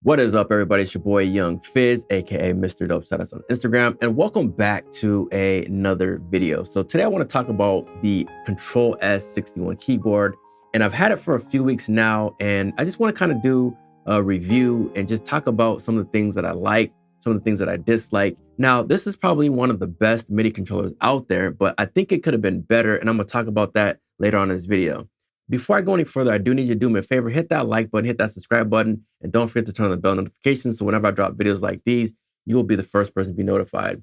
What is up, everybody? It's your boy Young Fizz, aka Mr. Dope Status on Instagram, and welcome back to another video. So today I want to talk about the KONTROL S61 keyboard, and I've had it for a few weeks now, and I just want to kind of do a review and just talk about some of the things that I like, some of the things that I dislike. Now, this is probably one of the best MIDI controllers out there, but I think it could have been better, and I'm going to talk about that later on in this video. Before I go any further, I do need you to do me a favor, hit that like button, hit that subscribe button, and don't forget to turn on the bell notifications so whenever I drop videos like these, you will be the first person to be notified.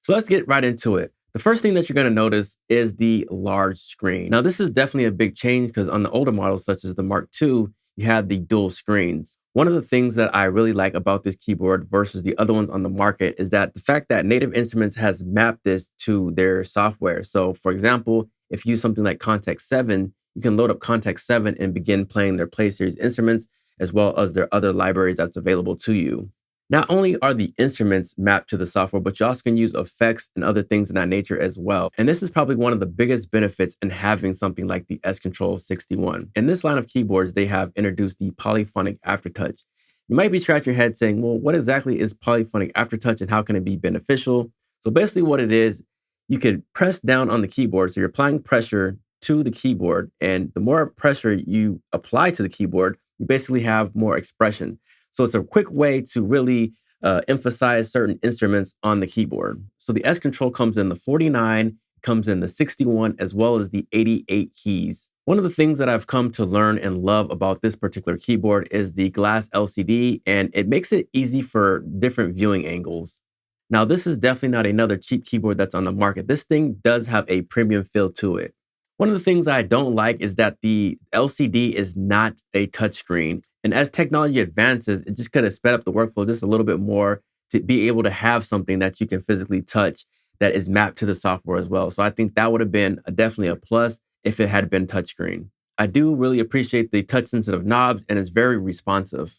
So let's get right into it. The first thing that you're going to notice is the large screen. Now, this is definitely a big change because on the older models, such as the Mark II, you have the dual screens. One of the things that I really like about this keyboard versus the other ones on the market is that the fact that Native Instruments has mapped this to their software. So for example, if you use something like Contact 7, you can load up Contact 7 and begin playing their Play Series instruments, as well as their other libraries that's available to you. Not only are the instruments mapped to the software, but you also can use effects and other things in that nature as well. And this is probably one of the biggest benefits in having something like the S-Control 61. In this line of keyboards, they have introduced the polyphonic aftertouch. You might be scratching your head saying, well, what exactly is polyphonic aftertouch and how can it be beneficial? So basically what it is, you could press down on the keyboard. So you're applying pressure to the keyboard, and the more pressure you apply to the keyboard, you basically have more expression. So it's a quick way to really emphasize certain instruments on the keyboard. So the S-Control comes in the 49, comes in the 61, as well as the 88 keys. One of the things that I've come to learn and love about this particular keyboard is the glass LCD, and it makes it easy for different viewing angles. Now, this is definitely not another cheap keyboard that's on the market. This thing does have a premium feel to it. One of the things I don't like is that the LCD is not a touchscreen. And as technology advances, it just could have sped up the workflow just a little bit more to be able to have something that you can physically touch that is mapped to the software as well. So I think that would have been definitely a plus if it had been touchscreen. I do really appreciate the touch sensitive knobs, and it's very responsive.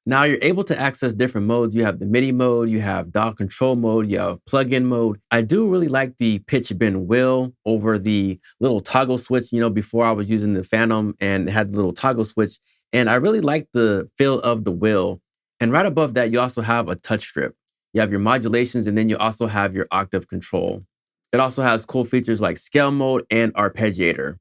Now you're able to access different modes. You have the MIDI mode, you have DAW control mode, you have plug-in mode. I do really like the pitch bend wheel over the little toggle switch. Before I was using the Phantom and it had the little toggle switch, and I really like the feel of the wheel. And right above that, you also have a touch strip. You have your modulations, and then you also have your octave control. It also has cool features like scale mode and arpeggiator.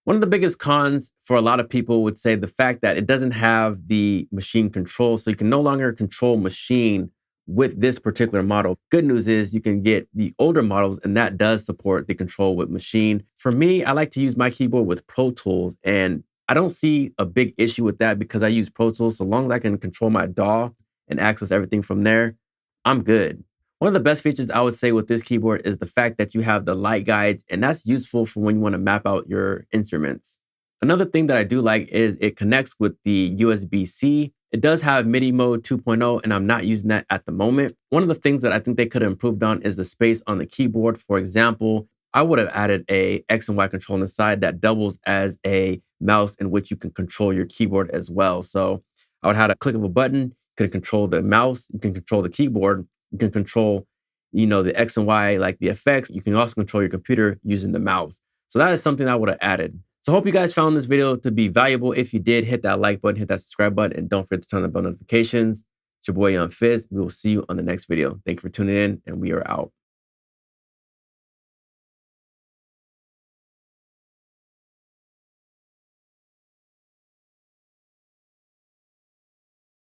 One of the biggest cons for a lot of people would say the fact that it doesn't have the machine control. So you can no longer control machine with this particular model. Good news is you can get the older models, and that does support the control with machine. For me, I like to use my keyboard with Pro Tools, and I don't see a big issue with that because I use Pro Tools. So long as I can control my DAW and access everything from there, I'm good. One of the best features I would say with this keyboard is the fact that you have the light guides, and that's useful for when you want to map out your instruments. Another thing that I do like is it connects with the USB-C. It does have MIDI mode 2.0, and I'm not using that at the moment. One of the things that I think they could have improved on is the space on the keyboard. For example, I would have added a X and Y control on the side that doubles as a mouse in which you can control your keyboard as well. So I would have a click of a button, you can control the mouse, you can control the keyboard, you can control, the X and Y, like the effects. You can also control your computer using the mouse. So that is something I would have added. So I hope you guys found this video to be valuable. If you did, hit that like button, hit that subscribe button, and don't forget to turn on the bell notifications. It's your boy Young Fizz. We will see you on the next video. Thank you for tuning in, and we are out.